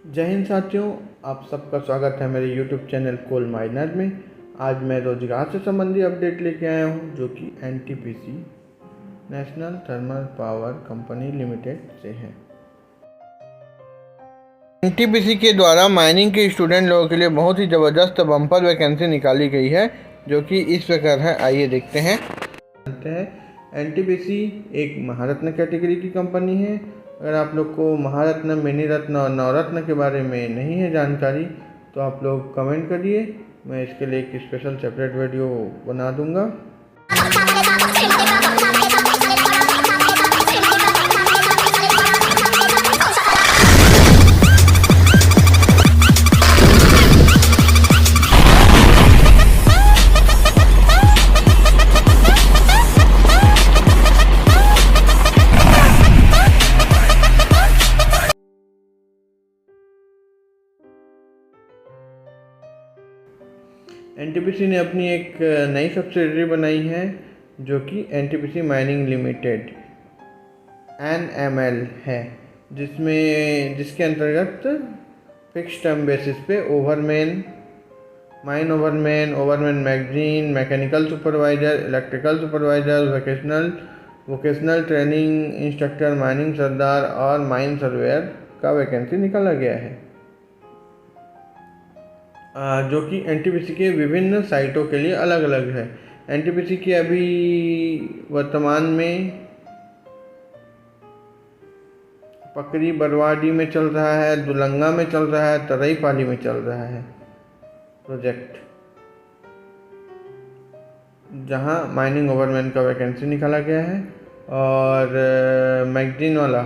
जय हिंद साथियों, आप सबका स्वागत है मेरे YouTube चैनल कोल माइनर में। आज मैं रोजगार से संबंधी अपडेट लेके आया हूँ जो कि NTPC national thermal power company limited से है। NTPC के द्वारा माइनिंग के स्टूडेंट लोगों के लिए बहुत ही ज़बरदस्त बम्पर वैकेंसी निकाली गई है जो कि इस प्रकार है। आइए देखते हैं। NTPC एक महारत्न कैटेगरी की कंपनी है। अगर आप लोग को महारत्न, मिनी रत्न और नवरत्न के बारे में नहीं है जानकारी तो आप लोग कमेंट करिए, मैं इसके लिए एक स्पेशल सेपरेट वीडियो बना दूंगा। NTPC ने अपनी एक नई सब्सिडरी बनाई है जो कि NTPC माइनिंग लिमिटेड NML है, जिसके अंतर्गत फिक्स टर्म बेसिस पे overman, mine overman magazine, mechanical supervisor, electrical supervisor, vocational training instructor, mining सरदार और माइन सर्वेयर का वैकेंसी निकाला गया है, जो कि NTPC के विभिन्न साइटों के लिए अलग अलग है। NTPC की अभी वर्तमान में पकरी बरवाडी में चल रहा है, दुलंगा में चल रहा है, तराईपाली में चल रहा है प्रोजेक्ट, जहां माइनिंग ओवरमैन का वैकेंसी निकाला गया है। और मैगजीन वाला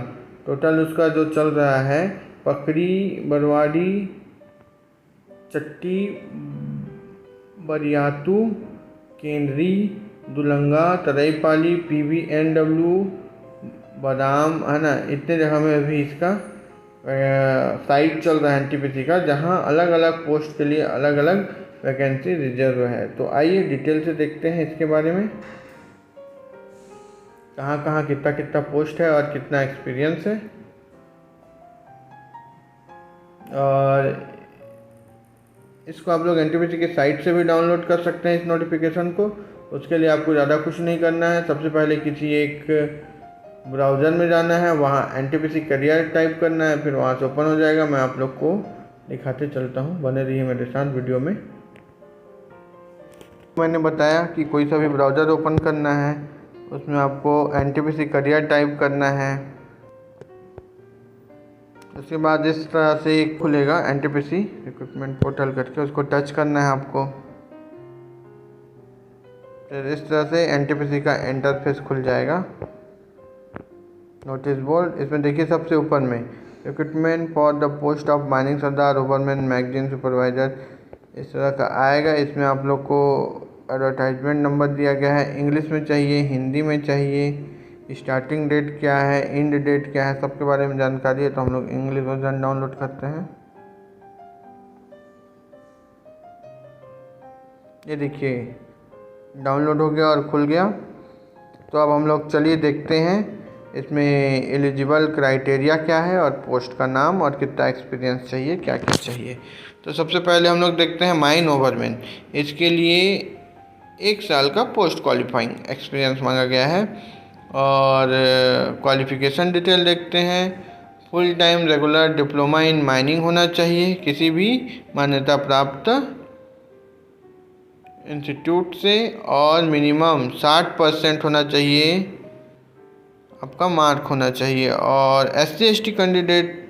टोटल उसका जो चल रहा है, पकरी बरवाडी, चट्टी, बरियातू, केंद्री, दुलंगा, तराईपाली, PVNW, बादाम, है ना, इतने जगह में भी इसका साइट चल रहा है NTPC का, जहां अलग अलग पोस्ट के लिए अलग अलग वैकेंसी रिजर्व है। तो आइए डिटेल से देखते हैं इसके बारे में, कहाँ कहाँ कितना कितना पोस्ट है और कितना एक्सपीरियंस है। और इसको आप लोग NTPC के साइट से भी डाउनलोड कर सकते हैं इस नोटिफिकेशन को। उसके लिए आपको ज़्यादा कुछ नहीं करना है। सबसे पहले किसी एक ब्राउज़र में जाना है, वहाँ NTPC करियर टाइप करना है, फिर वहाँ से ओपन हो जाएगा। मैं आप लोग को दिखाते चलता हूँ, बने रहिए मेरे साथ वीडियो में। मैंने बताया कि कोई सा भी ब्राउज़र ओपन करना है, उसमें आपको NTPC करियर टाइप करना है। उसके बाद इस तरह से एक खुलेगा NTPC रिक्रूटमेंट पोर्टल करके, उसको टच करना है आपको। फिर इस तरह से NTPC का इंटरफेस खुल जाएगा। नोटिस बोर्ड, इसमें देखिए सबसे ऊपर में recruitment for the post of mining Sardar, ओवरमैन, magazine supervisor, इस तरह का आएगा। इसमें आप लोग को एडवर्टाइजमेंट नंबर दिया गया है, इंग्लिश में चाहिए, हिंदी में चाहिए, स्टार्टिंग डेट क्या है, एंड डेट क्या है, सबके बारे में जानकारी है। तो हम लोग इंग्लिश वर्जन डाउनलोड करते हैं। ये देखिए डाउनलोड हो गया और खुल गया। तो अब हम लोग चलिए देखते हैं इसमें एलिजिबल क्राइटेरिया क्या है और पोस्ट का नाम और कितना एक्सपीरियंस चाहिए, क्या क्या चाहिए। तो सबसे पहले हम लोग देखते हैं माइन ओवरमैन। इसके लिए 1 साल का पोस्ट क्वालिफाइंग एक्सपीरियंस मांगा गया है। और क्वालिफ़िकेशन डिटेल देखते हैं। Full time regular diploma in mining होना चाहिए किसी भी मान्यता प्राप्त इंस्टीट्यूट से, और मिनिमम 60% होना चाहिए, आपका मार्क होना चाहिए। और SC ST कैंडिडेट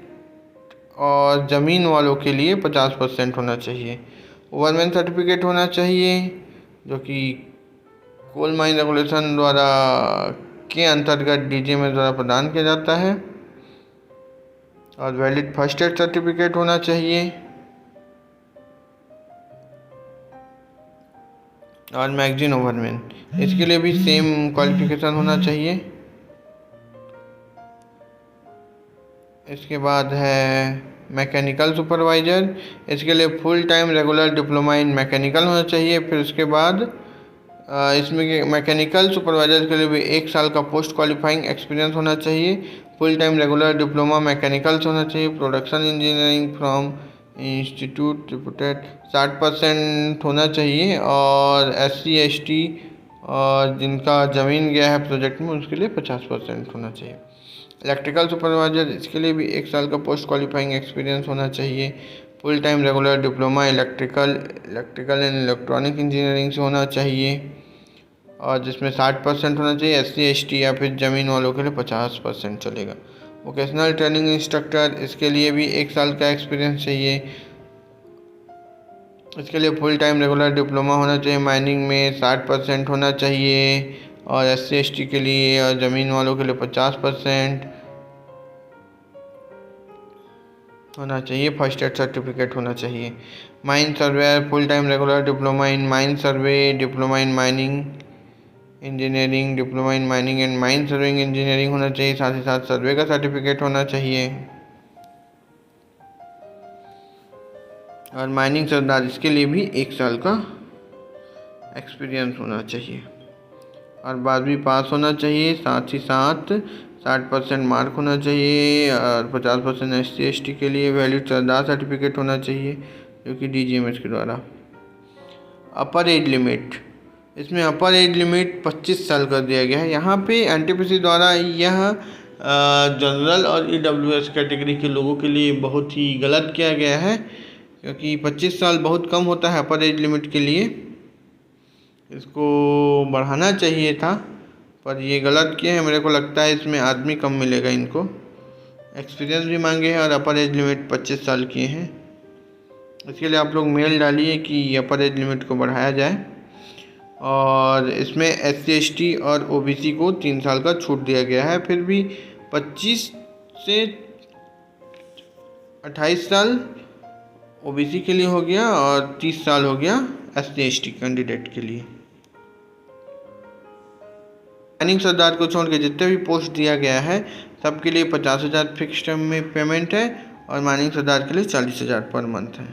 और ज़मीन वालों के लिए 50% होना चाहिए। ओवरमैन सर्टिफिकेट होना चाहिए जो कि कोल माइन रेगुलेशन द्वारा के अंतर्गत DG में द्वारा प्रदान किया जाता है। और वैलिड फर्स्ट एड सर्टिफिकेट होना चाहिए। और मैगजीन ओवरमैन, इसके लिए भी सेम क्वालिफिकेशन होना चाहिए। इसके बाद है मैकेनिकल सुपरवाइज़र, इसके लिए full time regular diploma in mechanical होना चाहिए। फिर उसके बाद इसमें मैकेनिकल सुपरवाइज़र के लिए भी 1 साल का पोस्ट क्वालिफाइंग एक्सपीरियंस होना चाहिए। Full time regular diploma mechanical से होना चाहिए। Production engineering from institute reported 60% होना चाहिए। और SC/ST और जिनका ज़मीन गया है प्रोजेक्ट में उसके लिए 50% होना चाहिए। इलेक्ट्रिकल सुपरवाइजर, इसके लिए भी 1 साल का पोस्ट क्वालिफाइंग एक्सपीरियंस होना चाहिए। Full time regular diploma electrical and electronic engineering से होना चाहिए और जिसमें 60% होना चाहिए। SC/ST या फिर ज़मीन वालों के लिए 50% चलेगा। वोकेशनल ट्रेनिंग इंस्ट्रक्टर, इसके लिए भी 1 साल का एक्सपीरियंस चाहिए। इसके लिए फुल टाइम रेगुलर डिप्लोमा होना चाहिए। माइनिंग में 60% होना चाहिए और SC/ST के लिए और ज़मीन वालों के लिए 50% होना चाहिए। फर्स्ट एड सर्टिफिकेट होना चाहिए। Mine surveyor, full time regular diploma in mine survey, diploma in mining engineering, diploma in mining and mine serving engineering होना चाहिए। साथ ही साथ सर्वे का सर्टिफिकेट होना चाहिए। और माइनिंग सरदार, इसके लिए भी 1 साल का एक्सपीरियंस होना चाहिए और 12वीं पास होना चाहिए। साथ ही साथ 60% मार्क होना चाहिए और 50% SC/ST के लिए वैलिड सरदार सर्टिफिकेट होना चाहिए जो कि DGMS के द्वारा। अपर एज लिमिट, इसमें अपर एज लिमिट 25 साल कर दिया गया है। यहाँ पे NTPC द्वारा यह जनरल और EWS कैटेगरी के लोगों के लिए बहुत ही गलत किया गया है क्योंकि 25 साल बहुत कम होता है अपर एज लिमिट के लिए। इसको बढ़ाना चाहिए था पर ये गलत किए हैं। मेरे को लगता है इसमें आदमी कम मिलेगा इनको। एक्सपीरियंस भी मांगे हैं और अपर एज लिमिट 25 साल किए हैं। इसके लिए आप लोग मेल डालिए कि अपर एज लिमिट को बढ़ाया जाए। और इसमें SC/ST और OBC को 3 साल का छूट दिया गया है। फिर भी 25 से 28 साल OBC के लिए हो गया और 30 साल हो गया SC/ST कैंडिडेट के लिए। माइनिंग सरदार को छोड़ के जितने भी पोस्ट दिया गया है सबके लिए 50,000 फिक्स टर्म में पेमेंट है और माइनिंग सरदार के लिए 40,000 पर मंथ है।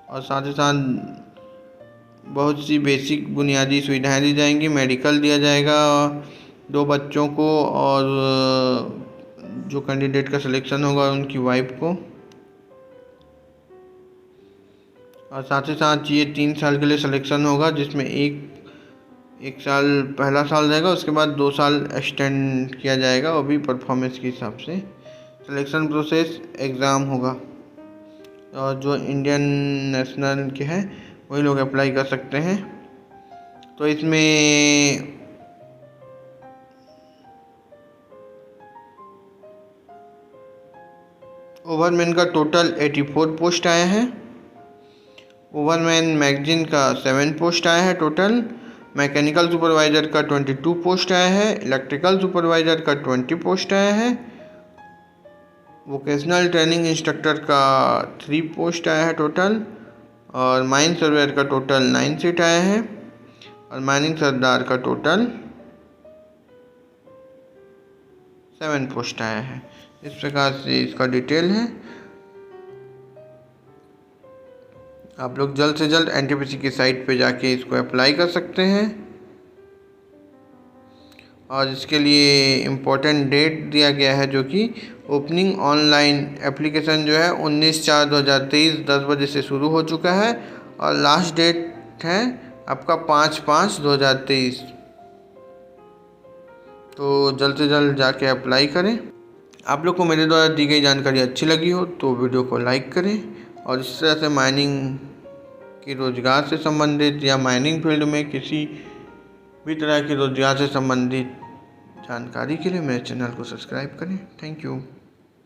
और साथ ही साथ बहुत सी बेसिक बुनियादी सुविधाएं दी जाएंगी। मेडिकल दिया जाएगा 2 बच्चों को और जो कैंडिडेट का सिलेक्शन होगा उनकी वाइफ को। और साथ ही साथ ये 3 साल के लिए सिलेक्शन होगा जिसमें एक साल पहला साल रहेगा, उसके बाद 2 साल एक्सटेंड किया जाएगा वो भी परफॉर्मेंस के हिसाब से। सिलेक्शन प्रोसेस एग्ज़ाम होगा और जो इंडियन नेशनल के हैं वही लोग अप्लाई कर सकते हैं। तो इसमें ओवरमैन का टोटल 84 पोस्ट आया है। ओवरमैन मैगजीन का 7 पोस्ट आया है टोटल। मैकेनिकल सुपरवाइज़र का 22 पोस्ट आया है। इलेक्ट्रिकल सुपरवाइज़र का 20 पोस्ट आया है। वोकेशनल ट्रेनिंग इंस्ट्रक्टर का 3 पोस्ट आया है टोटल। और माइन सर्वेयर का टोटल 9 सीट आया है और माइनिंग सरदार का टोटल 7 पोस्ट आया है। इस प्रकार से इसका डिटेल है। आप लोग जल्द से जल्द NTPC की साइट पे जाके इसको अप्लाई कर सकते हैं। और इसके लिए इम्पोर्टेंट डेट दिया गया है जो कि ओपनिंग ऑनलाइन एप्लीकेशन जो है 19/4/2023 10 बजे से शुरू हो चुका है और लास्ट डेट है आपका 5/5/2023। तो जल्द से जल्द जाके अप्लाई करें। आप लोग को मेरे द्वारा दी गई जानकारी अच्छी लगी हो तो वीडियो को लाइक करें और इस तरह से माइनिंग की रोज़गार से संबंधित या माइनिंग फील्ड में किसी भी तरह के रोज़गार से संबंधित जानकारी के लिए मेरे चैनल को सब्सक्राइब करें। Thank you.